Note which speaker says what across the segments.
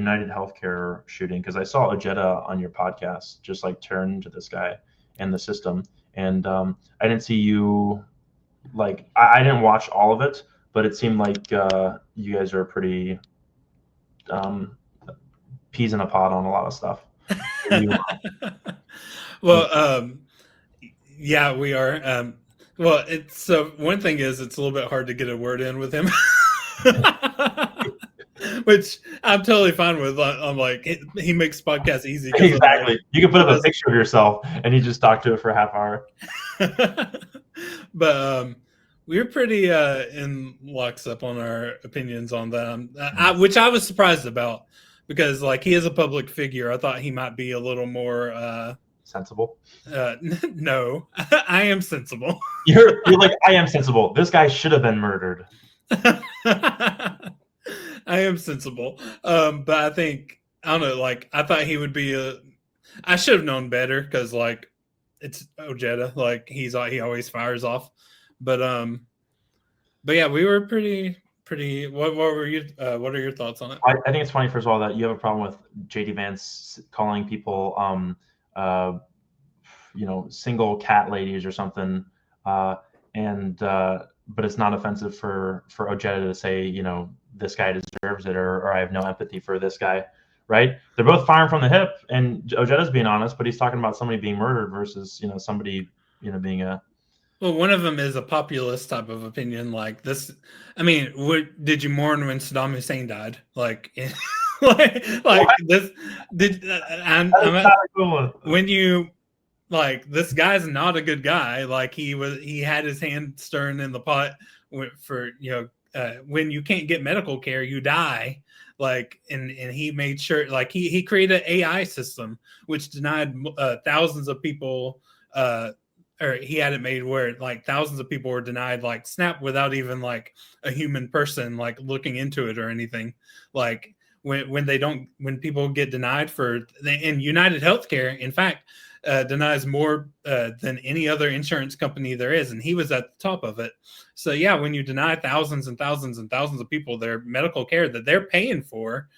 Speaker 1: United Healthcare shooting, because I saw Ojeda on your podcast just like turn to this guy and the system, and I didn't see you like I didn't watch all of it, but it seemed like you guys are pretty um, peas in a pod on a lot of stuff. You,
Speaker 2: Well, yeah, we are. Well, it's so one thing is it's a little bit hard to get a word in with him, which I'm totally fine with. I'm like, he makes podcasts easy because I'm like,
Speaker 1: exactly. You can put
Speaker 2: he
Speaker 1: up a
Speaker 2: doesn't.
Speaker 1: picture of yourself and you just talk to it for a half hour.
Speaker 2: But we were pretty in locks up on our opinions on them, which I was surprised about because like he is a public figure. I thought he might be a little more
Speaker 1: Sensible.
Speaker 2: no, I am sensible.
Speaker 1: You're like, I am sensible. This guy should have been murdered.
Speaker 2: I am sensible. But I think I don't know. Like I thought he would be a. I should have known better because like it's Ojeda. Like he always fires off. But yeah, we were pretty. What were you? What are your thoughts on it?
Speaker 1: I think it's funny, first of all, that you have a problem with JD Vance calling people single cat ladies or something, and but it's not offensive for Ojeda to say, this guy deserves it, or I have no empathy for this guy, right? They're both firing from the hip, and Ojeda's being honest, but he's talking about somebody being murdered versus somebody being a.
Speaker 2: Well, one of them is a populist type of opinion, like this. I mean, did you mourn when Saddam Hussein died? Like, like this. When you like this guy's not a good guy. Like he had his hand stirring in the pot for when you can't get medical care, you die. Like and he made sure like he created an AI system which denied thousands of people. Or he had it made where like thousands of people were denied like SNAP without even like a human person like looking into it or anything. Like when people get denied in United Healthcare, in fact, denies more than any other insurance company there is, and he was at the top of it. So yeah, when you deny thousands and thousands and thousands of people their medical care that they're paying for,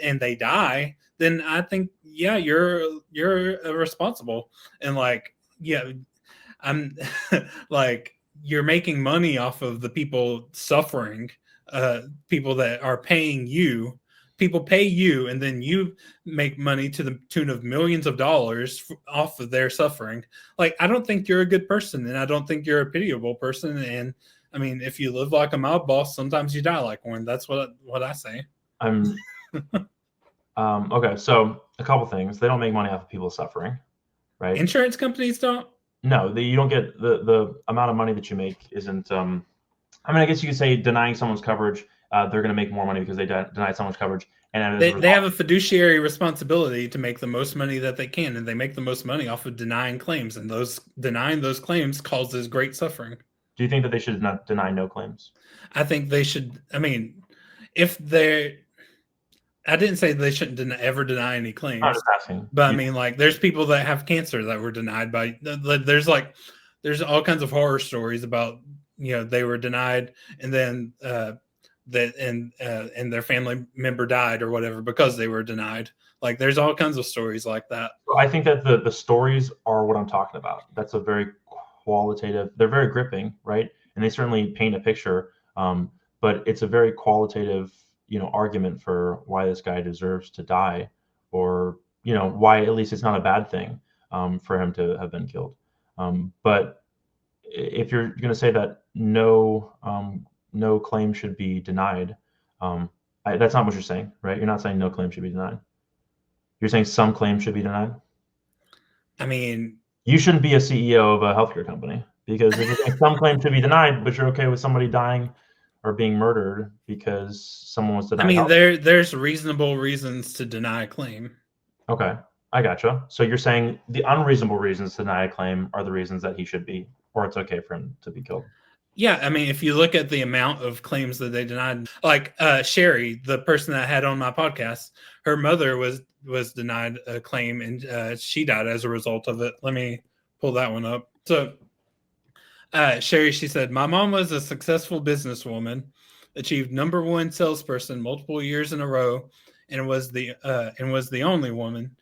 Speaker 2: and they die, then I think yeah, you're irresponsible. And like yeah, I'm like you're making money off of the people suffering, people that are paying you. People pay you, and then you make money to the tune of millions of dollars off of their suffering. Like, I don't think you're a good person, and I don't think you're a pitiable person. And I mean, if you live like a mob boss, sometimes you die like one. That's what I say.
Speaker 1: Okay, so a couple things. They don't make money off of people suffering, right?
Speaker 2: Insurance companies don't.
Speaker 1: No, you don't get the amount of money that you make isn't. I mean, I guess you could say denying someone's coverage, they're going to make more money because they denied someone's coverage, and
Speaker 2: they have a fiduciary responsibility to make the most money that they can, and they make the most money off of denying claims, and denying those claims causes great suffering.
Speaker 1: Do you think that they should not deny no claims?
Speaker 2: I think they should. I mean, if they're I didn't say they shouldn't ever deny any claims.
Speaker 1: I'm just asking.
Speaker 2: But I mean, like, there's people that have cancer that were denied by. There's all kinds of horror stories about they were denied, and then and their family member died or whatever because they were denied. Like, there's all kinds of stories like that.
Speaker 1: I think that the stories are what I'm talking about. That's a very qualitative. They're very gripping, right? And they certainly paint a picture. But it's a very qualitative argument for why this guy deserves to die, or why at least it's not a bad thing for him to have been killed. But if you're going to say that no claim should be denied, that's not what you're saying, right? You're not saying no claim should be denied. You're saying some claims should be denied.
Speaker 2: I mean,
Speaker 1: you shouldn't be a CEO of a healthcare company, because if you're saying some claims should be denied, but you're okay with somebody dying or being murdered because someone was denied.
Speaker 2: I mean, there's reasonable reasons to deny a claim.
Speaker 1: Okay, I gotcha. So you're saying the unreasonable reasons to deny a claim are the reasons that he should be, or it's okay for him to be killed.
Speaker 2: Yeah, I mean, if you look at the amount of claims that they denied, like Sherry, the person that I had on my podcast, her mother was denied a claim, and she died as a result of it. Let me pull that one up. So Sherry, she said, my mom was a successful businesswoman, achieved #1 salesperson multiple years in a row, and was the only woman.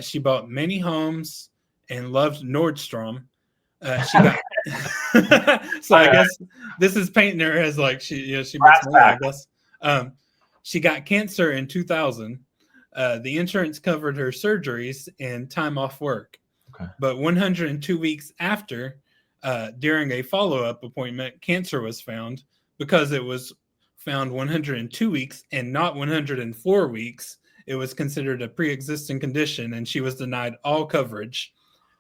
Speaker 2: She bought many homes and loved Nordstrom. She got so I guess this is painting her as like she makes money, I guess. She got cancer in 2000. The insurance covered her surgeries and time off work.
Speaker 1: Okay.
Speaker 2: But 102 weeks after, during a follow-up appointment, cancer was found. Because it was found 102 weeks and not 104 weeks, it was considered a pre-existing condition, and she was denied all coverage.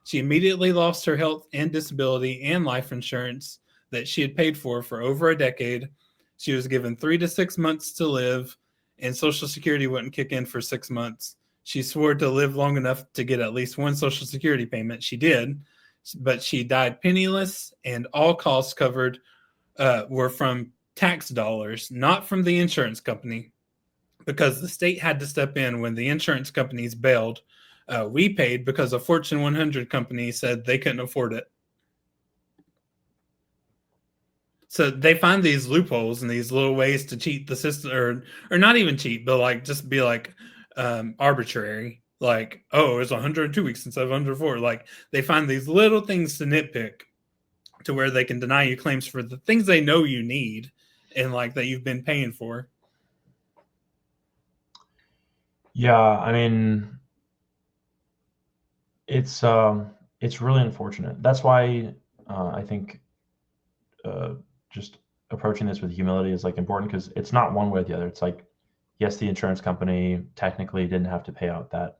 Speaker 2: She immediately lost her health and disability and life insurance that she had paid for over a decade. She was given 3 to 6 months to live, and Social Security wouldn't kick in for 6 months. She swore to live long enough to get at least one Social Security payment. She did, but she died penniless, and all costs covered were from tax dollars, not from the insurance company, because the state had to step in when the insurance companies bailed. We paid because a Fortune 100 company said they couldn't afford it. So they find these loopholes and these little ways to cheat the system, or not even cheat, but like just be like arbitrary. Like, oh, it's 102 weeks instead of 104. Like they find these little things to nitpick to where they can deny you claims for the things they know you need and like that you've been paying for.
Speaker 1: Yeah, I mean, it's really unfortunate. That's why I think just approaching this with humility is like important, because it's not one way or the other. It's like, yes, the insurance company technically didn't have to pay out that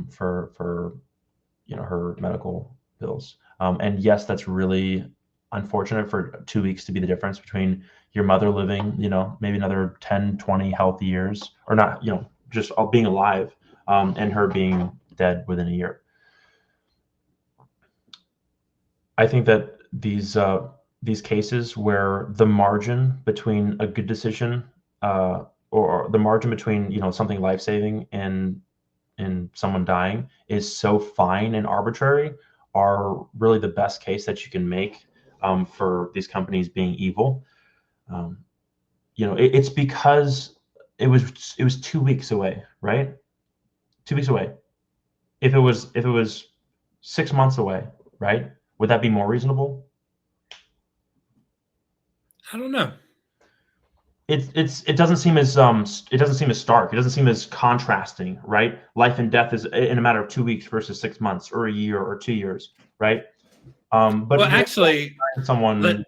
Speaker 1: for her medical bills. And yes, that's really unfortunate for 2 weeks to be the difference between your mother living, maybe another 10, 20 healthy years, or not, just being alive, and her being dead within a year. I think that these cases where the margin between a good decision, or the margin between, something life-saving and someone dying is so fine and arbitrary, are really the best case that you can make for these companies being evil. It's because it was 2 weeks away, right? 2 weeks away. If it was 6 months away, right? Would that be more reasonable?
Speaker 2: I don't know.
Speaker 1: It doesn't seem as stark. It doesn't seem as contrasting, right? Life and death is in a matter of 2 weeks versus 6 months or a year or 2 years, right? But
Speaker 2: well, actually,
Speaker 1: someone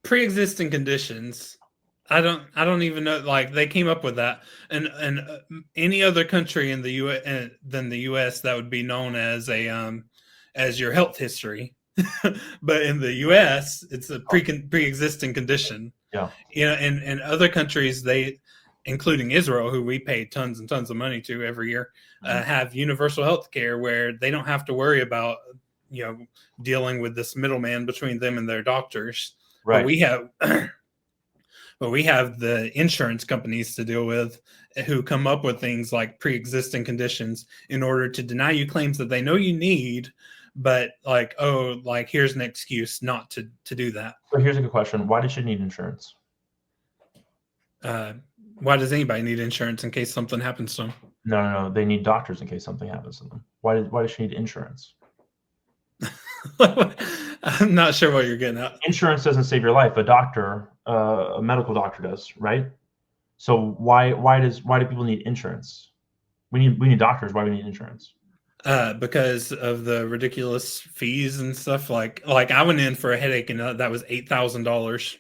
Speaker 2: pre-existing conditions, I don't even know. Like they came up with that, and any other country in the U.S. than the U.S. that would be known as as your health history. But in the U.S., it's a pre-existing condition.
Speaker 1: Yeah.
Speaker 2: In other countries, they, including Israel, who we pay tons and tons of money to every year, have universal health care where they don't have to worry about dealing with this middleman between them and their doctors.
Speaker 1: Right.
Speaker 2: But we have the insurance companies to deal with, who come up with things like pre-existing conditions in order to deny you claims that they know you need, but here's an excuse not to do that.
Speaker 1: So here's a good question: why does she need insurance?
Speaker 2: Why does anybody need insurance in case something happens to them?
Speaker 1: No. They need doctors in case something happens to them. Why does she need insurance?
Speaker 2: I'm not sure what you're getting at.
Speaker 1: Insurance doesn't save your life. A medical doctor does, right? So why do people need insurance? We need doctors. Why do we need insurance?
Speaker 2: Because of the ridiculous fees and stuff. Like I went in for a headache and that was $8,000.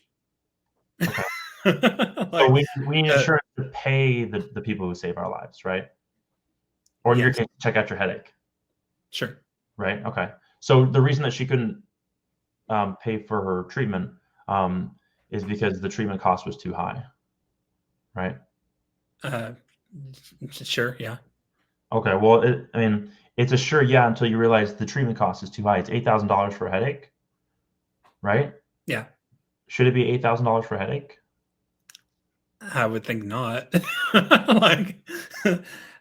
Speaker 1: Okay. So we need insurance to pay the people who save our lives, right? Or in your case, check out your headache.
Speaker 2: Sure.
Speaker 1: Right. Okay. So the reason that she couldn't pay for her treatment is because the treatment cost was too high, right?
Speaker 2: Sure. Yeah.
Speaker 1: Okay. Well, it's a sure yeah until you realize the treatment cost is too high. It's $8,000 for a headache, right?
Speaker 2: Yeah.
Speaker 1: Should it be $8,000 for a headache?
Speaker 2: I would think not.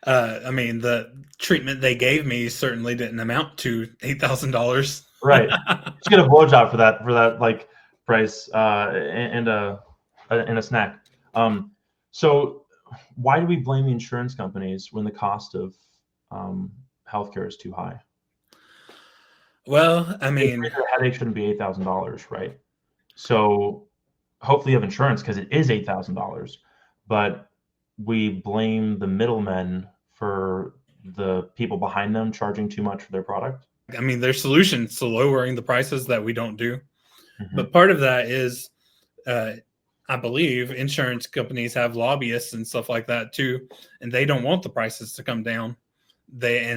Speaker 2: The treatment they gave me certainly didn't amount to $8,000.
Speaker 1: Right. Just get a blowjob for that price and a snack. So why do we blame the insurance companies when the cost of healthcare is too high?
Speaker 2: Well, I
Speaker 1: A
Speaker 2: mean,
Speaker 1: headache shouldn't be $8,000, right? So hopefully you have insurance because it is $8,000, but we blame the middlemen for the people behind them charging too much for their product.
Speaker 2: there's solutions to lowering the prices that we don't do.
Speaker 1: Mm-hmm.
Speaker 2: But part of that is, I believe insurance companies have lobbyists and stuff like that too, and they don't want the prices to come down. They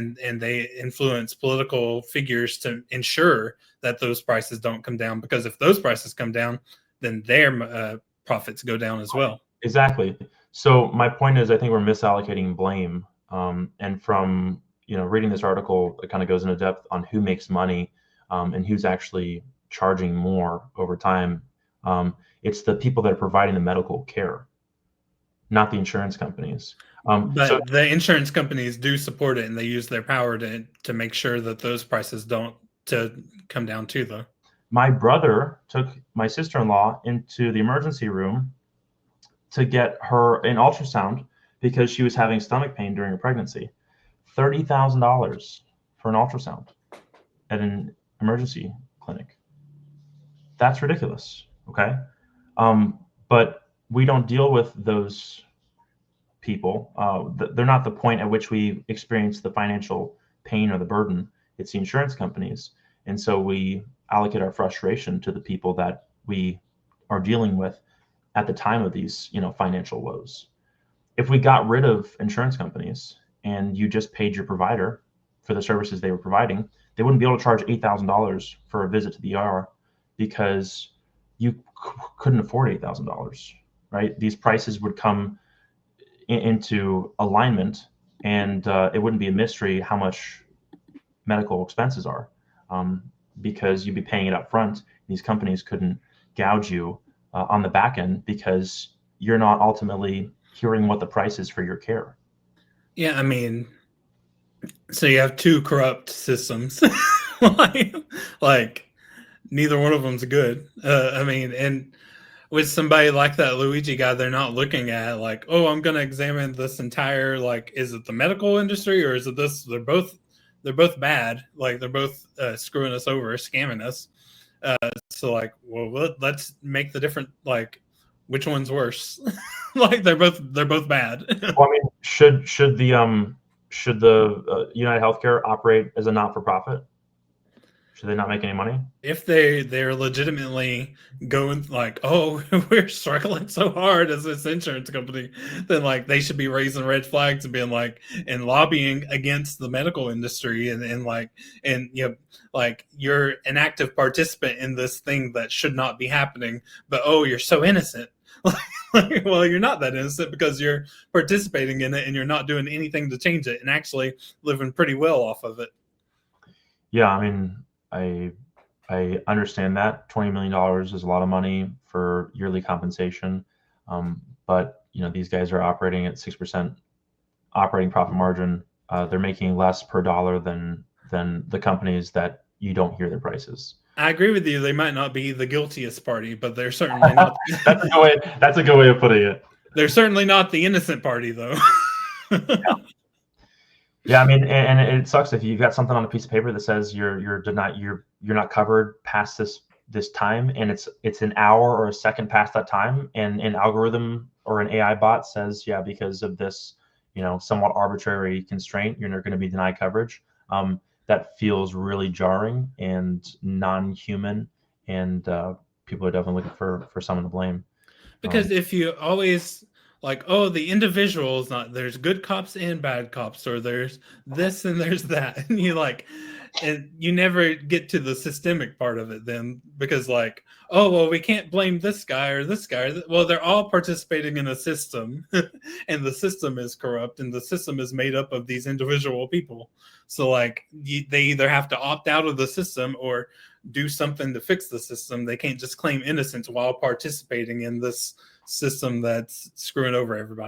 Speaker 2: influence political figures to ensure that those prices don't come down, because if those prices come down, then their profits go down as well.
Speaker 1: Exactly. So my point is, I think we're misallocating blame. And from reading this article, it kind of goes into depth on who makes money and who's actually charging more over time. It's the people that are providing the medical care, not the insurance companies.
Speaker 2: But the insurance companies do support it, and they use their power to make sure that those prices don't to come down too, though.
Speaker 1: My brother took my sister-in-law into the emergency room to get her an ultrasound because she was having stomach pain during her pregnancy. $30,000 for an ultrasound at an emergency clinic. That's ridiculous. Okay. But we don't deal with those people. They're not the point at which we experience the financial pain or the burden. It's the insurance companies. And so we allocate our frustration to the people that we are dealing with at the time of these, financial woes. If we got rid of insurance companies and you just paid your provider for the services they were providing, they wouldn't be able to charge $8,000 for a visit to the ER because you couldn't afford $8,000, right? These prices would come into alignment, and it wouldn't be a mystery how much medical expenses are, because you'd be paying it up front. These companies couldn't gouge you on the back end because you're not ultimately hearing what the price is for your care.
Speaker 2: Yeah, so you have two corrupt systems. like neither one of them's good. And with somebody like that Luigi guy, they're not looking at like, oh, I'm going to examine this entire, is it the medical industry or is it this? They're both bad. Like they're both screwing us over, scamming us. So well, let's make the different, which one's worse? They're both bad.
Speaker 1: Well, I mean, should the United Healthcare operate as a not-for-profit? Should they not make any money?
Speaker 2: If they're legitimately going oh, we're struggling so hard as this insurance company, then they should be raising red flags and being and lobbying against the medical industry and you're an active participant in this thing that should not be happening, but oh, you're so innocent. Well, you're not that innocent because you're participating in it and you're not doing anything to change it and actually living pretty well off of it.
Speaker 1: Yeah, I mean, I understand that $20 million is a lot of money for yearly compensation, but these guys are operating at 6% operating profit margin. They're making less per dollar than the companies that you don't hear their prices.
Speaker 2: I agree with you. They might not be the guiltiest party, but they're certainly not.
Speaker 1: That's a good way of putting it.
Speaker 2: They're certainly not the innocent party, though.
Speaker 1: Yeah, I mean, and it sucks if you've got something on a piece of paper that says you're not covered past this time, and it's an hour or a second past that time, and an algorithm or an AI bot says, yeah, because of this, somewhat arbitrary constraint, you're not going to be denied coverage. That feels really jarring and non-human, and people are definitely looking for someone to blame.
Speaker 2: Because if you always oh, the individual is not, there's good cops and bad cops, or there's this and there's that, and and you never get to the systemic part of it then, because oh, well, we can't blame this guy or this guy. Well, they're all participating in a system and the system is corrupt and the system is made up of these individual people. So they either have to opt out of the system or do something to fix the system. They can't just claim innocence while participating in this system that's screwing over everybody.